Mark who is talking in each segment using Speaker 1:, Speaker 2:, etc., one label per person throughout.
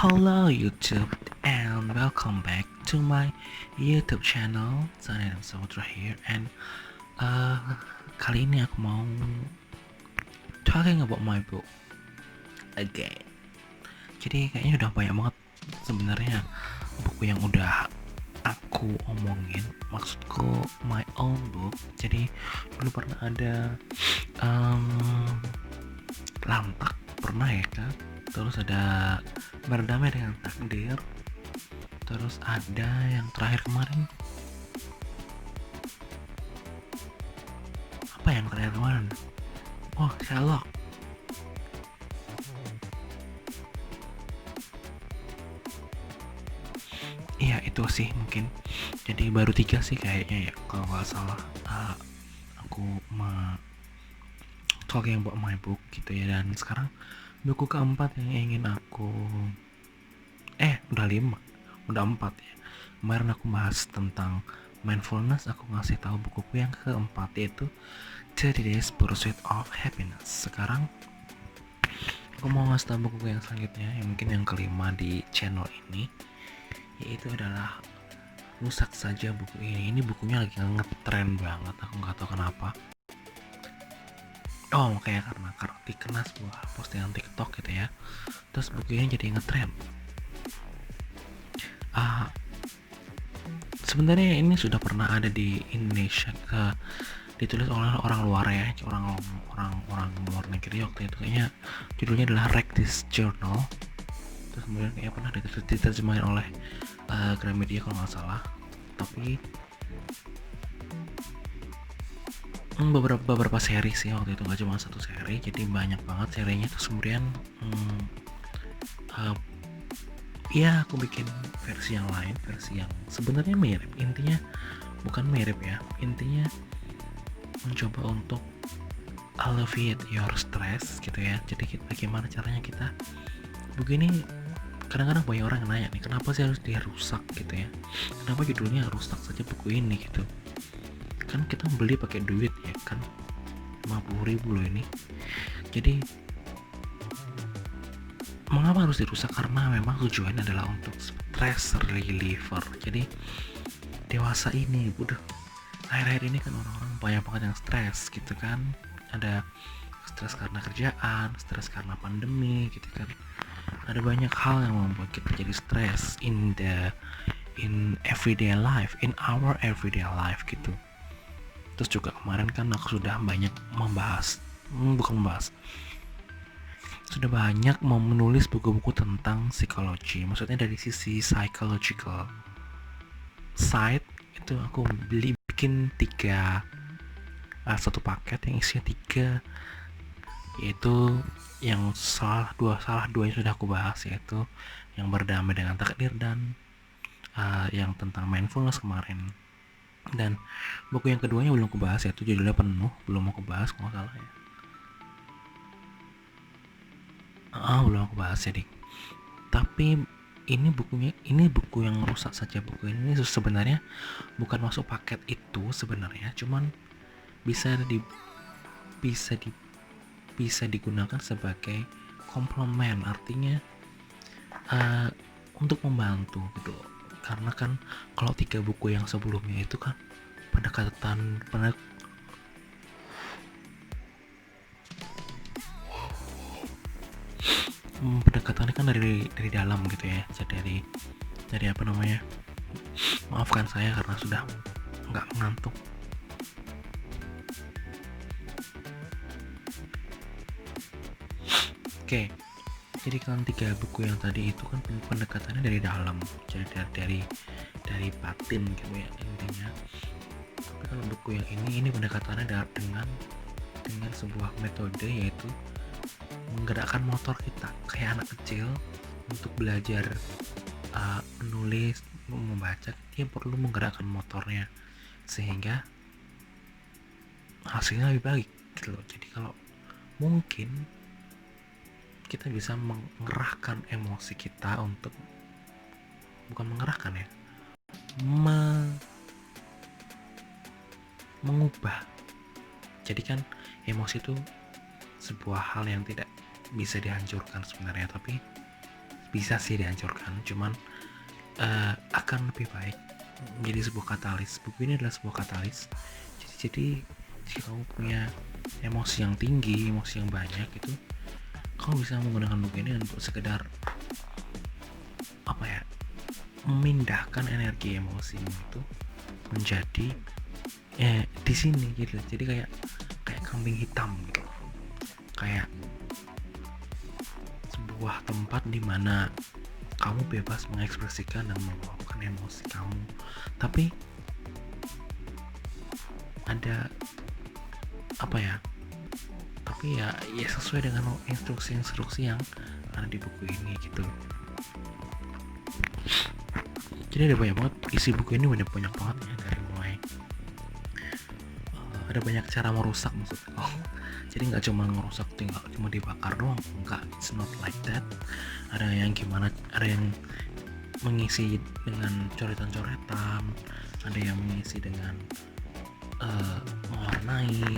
Speaker 1: Hello YouTube and welcome back to my YouTube channel. Saya Adam Saputra here and kali ini aku mau talking about my book again. Jadi kayaknya udah banyak banget sebenarnya buku yang udah aku omongin. Maksudku my own book. Jadi dulu pernah ada Lantak, pernah ya Kak. Terus ada Berdamai dengan Takdir. Terus ada yang terakhir kemarin. Apa yang terakhir kemarin? Oh, Sherlock. Iya itu sih mungkin. Jadi baru 3 sih kayaknya ya kalau nggak salah. Aku talking about my book gitu ya. Dan sekarang buku keempat yang ingin aku udah 5, udah 4 ya. Kemarin aku bahas tentang mindfulness, aku ngasih tahu bukuku yang keempat yaitu 30 Days Pursuit of Happiness. Sekarang aku mau ngasih tahu buku yang selanjutnya, yang mungkin yang kelima di channel ini, yaitu adalah Rusak Saja Buku Ini. Ini bukunya lagi ngetren banget, aku nggak tahu kenapa. Oh, kayak karena kena sebuah postingan TikTok gitu ya. Terus bukunya jadi ngetren. Sebenarnya ini sudah pernah ada di Indonesia, ditulis oleh orang luar ya, orang luar negeri. Waktu itu kayaknya judulnya adalah Write This Journal. Terus kemudian kayaknya pernah diterjemahin oleh Gramedia kalau nggak salah. Tapi beberapa seri sih waktu itu, nggak cuma satu seri, jadi banyak banget serinya. Terus kemudian ya aku bikin versi yang lain, versi yang sebenarnya mirip, intinya bukan mirip ya, intinya mencoba untuk alleviate your stress gitu ya. Jadi bagaimana caranya kita begini. Kadang-kadang banyak orang yang nanya nih, kenapa sih harus dia rusak gitu ya, kenapa judulnya Rusak Saja Buku Ini gitu kan, kita beli pakai duit ya kan, 50.000 loh ini. Jadi mengapa harus dirusak? Karena memang tujuannya adalah untuk stress reliever. Jadi dewasa ini udah akhir-akhir ini kan orang-orang banyak banget yang stres gitu kan. Ada stres karena kerjaan, stres karena pandemi gitu kan. Ada banyak hal yang membuat kita jadi stres in everyday life, in our everyday life gitu. Terus juga kemarin kan aku sudah banyak sudah banyak menulis buku-buku tentang psikologi, maksudnya dari sisi psychological side. Itu aku bikin 3 satu paket yang isinya 3, yaitu yang salah dua yang sudah aku bahas, yaitu yang Berdamai dengan Takdir dan yang tentang mindfulness kemarin. Dan buku yang keduanya belum aku bahas, yaitu judulnya Penuh, belum aku bahas kalau salah ya. Belum aku bahas ya, Dik. Tapi ini buku yang Rusak Saja Buku Ini sebenarnya bukan masuk paket itu sebenarnya, cuman bisa digunakan sebagai komplement, artinya untuk membantu gitu. Karena kan kalau 3 buku yang sebelumnya itu kan pendekatannya kan dari dalam gitu ya. Jadi dari apa namanya, maafkan saya karena sudah nggak ngantuk. Oke, jadi kan 3 buku yang tadi itu kan pendekatannya dari dalam, jadi dari batin gitu ya intinya. Tapi kalau buku yang ini pendekatannya dengan sebuah metode, yaitu menggerakkan motor kita kayak anak kecil untuk belajar menulis, membaca. Dia perlu menggerakkan motornya sehingga hasilnya lebih baik gitu loh. Jadi kalau mungkin kita bisa mengerahkan emosi kita untuk, bukan mengerahkan ya, mengubah. Jadi kan emosi itu sebuah hal yang tidak bisa dihancurkan sebenarnya, tapi bisa sih dihancurkan, cuman akan lebih baik menjadi sebuah katalis. Buku ini adalah sebuah katalis. Jadi jika kamu punya emosi yang tinggi, emosi yang banyak itu, kamu bisa menggunakan buku ini untuk sekedar memindahkan energi emosimu itu menjadi di sini gitu. Jadi kayak kambing hitam gitu, kayak sebuah tempat di mana kamu bebas mengekspresikan dan meluapkan emosi kamu, tapi ada ya sesuai dengan instruksi yang ada di buku ini gitu. Jadi ada banyak banget isi buku ini, banyak banget ya, dari mulai ada banyak cara merusak maksudnya. Jadi nggak cuma ngerusak tinggal cuma dibakar doang, enggak, it's not like that. Ada yang mengisi dengan coretan-coretan, ada yang mengisi dengan mewarnai,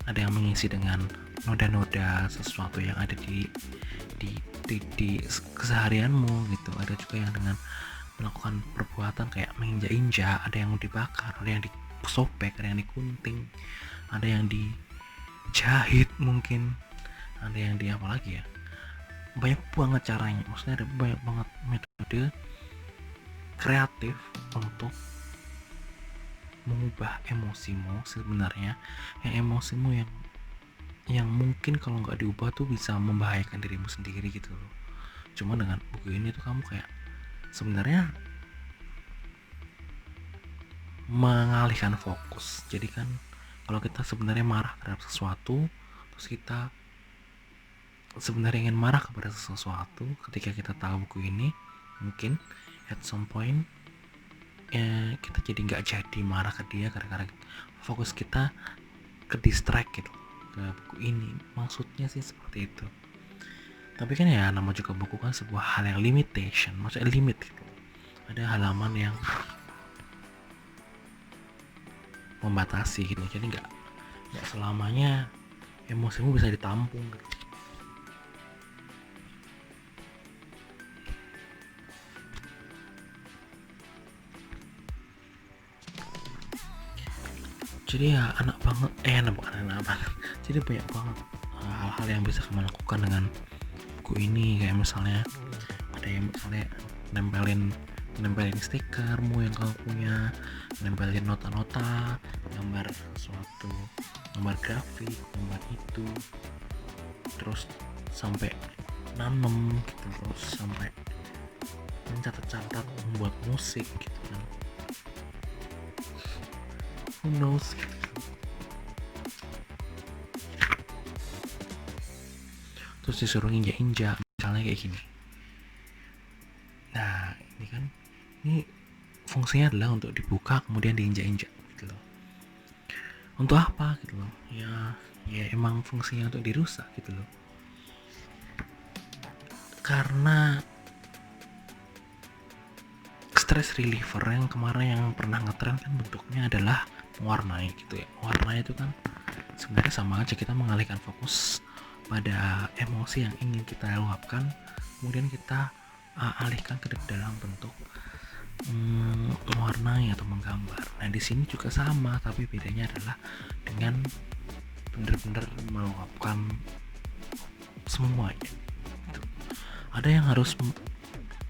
Speaker 1: ada yang mengisi dengan noda-noda sesuatu yang ada di keseharianmu gitu. Ada juga yang dengan melakukan perbuatan kayak menginjak-injak, ada yang dibakar, ada yang disobek, ada yang digunting, ada yang dijahit mungkin, ada yang banyak banget caranya. Maksudnya ada banyak banget metode kreatif untuk mengubah emosimu sebenarnya, emosimu yang mungkin kalau nggak diubah tuh bisa membahayakan dirimu sendiri gitu loh. Cuma dengan buku ini tuh kamu kayak sebenarnya mengalihkan fokus. Jadi kan kalau kita sebenarnya marah terhadap sesuatu, terus kita sebenarnya ingin marah kepada sesuatu, ketika kita tahu buku ini, mungkin at some point kita jadi nggak jadi marah ke dia karena fokus kita ke distract gitu ke buku ini. Maksudnya sih seperti itu. Tapi kan ya nama juga buku kan sebuah hal yang limitation, maksudnya limit gitu. Ada halaman yang membatasi gitu, jadi nggak selamanya emosimu bisa ditampung gitu. Jadi ya anak banget jadi banyak banget hal-hal yang bisa kamu lakukan dengan buku ini. Kayak misalnya ada yang misalnya nempelin stikermu yang kamu punya, nempelin nota-nota, gambar suatu, gambar grafik, gambar itu, terus sampai nanem gitu, terus sampai mencatat-catat, membuat musik gitu kan. Who knows gitu. Terus disuruh injak-injak misalnya kayak gini. Nah ini fungsinya adalah untuk dibuka kemudian diinjak-injak gitu loh. Untuk apa gitu loh? Ya emang fungsinya untuk dirusak gitu loh. Karena stress reliever yang kemarin yang pernah ngetren kan bentuknya adalah mewarnai gitu ya. Mewarnai itu kan sebenarnya sama aja, kita mengalihkan fokus pada emosi yang ingin kita luapkan, kemudian kita alihkan ke dalam bentuk mewarnai atau menggambar. Nah di sini juga sama, tapi bedanya adalah dengan benar-benar meluapkan semuanya. Gitu. Ada yang harus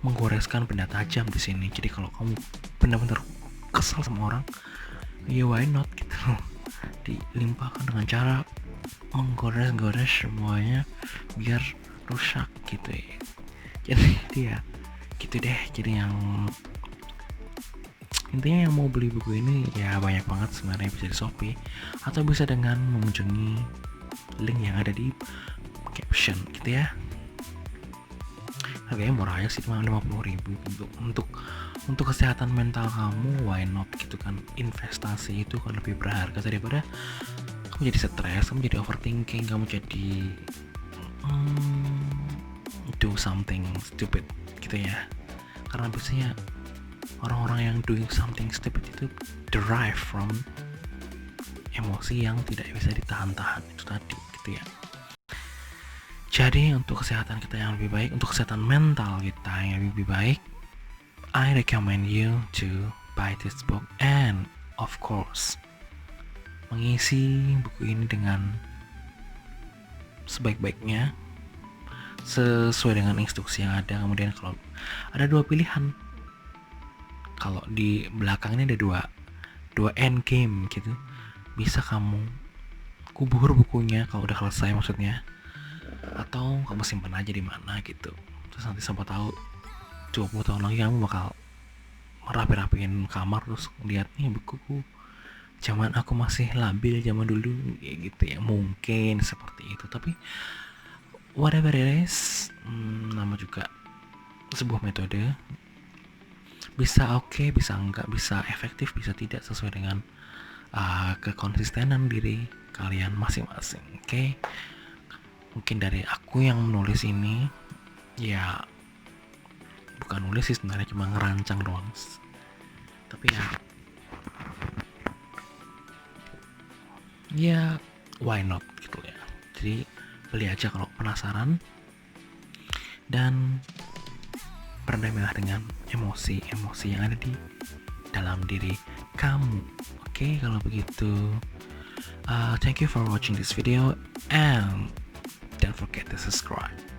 Speaker 1: menggoreskan benda tajam di sini. Jadi kalau kamu benar-benar kesal sama orang, ya why not gitu, dilimpahkan dengan cara menggores semuanya biar rusak gitu ya. Jadi dia gitu deh. Jadi yang intinya yang mau beli buku ini ya banyak banget sebenarnya, bisa di Shopee atau bisa dengan mengunjungi link yang ada di caption gitu ya. Harganya murah aja sih, cuma 50.000 untuk kesehatan mental kamu, why not gitu kan. Investasi itu kan lebih berharga daripada kamu jadi stres, kamu jadi overthinking, kamu jadi do something stupid gitu ya. Karena biasanya orang-orang yang doing something stupid itu derive from emosi yang tidak bisa ditahan-tahan itu tadi gitu ya. Jadi untuk kesehatan kita yang lebih baik, untuk kesehatan mental kita yang lebih baik, I recommend you to buy this book and of course mengisi buku ini dengan sebaik-baiknya sesuai dengan instruksi yang ada. Kemudian kalau ada dua pilihan, kalau di belakang ini ada dua end game gitu, bisa kamu kubur bukunya kalau udah selesai maksudnya, atau kamu simpan aja di mana gitu. Terus nanti siapa tahu 20 tahun lagi kamu bakal merapi-rapiin kamar terus lihat nih bukuku zaman aku masih labil zaman dulu kayak gitu ya, mungkin seperti itu. Tapi whatever it is, nama juga sebuah metode, bisa oke, bisa enggak, bisa efektif, bisa tidak, sesuai dengan kekonsistenan diri kalian masing-masing. Oke. Mungkin dari aku yang menulis ini, ya bukan nulis sih sebenarnya, cuma ngerancang doang, tapi ya why not gitu ya. Jadi beli aja kalau penasaran dan berdamailah dengan emosi-emosi yang ada di dalam diri kamu. Oke, kalau begitu thank you for watching this video and don't forget to subscribe.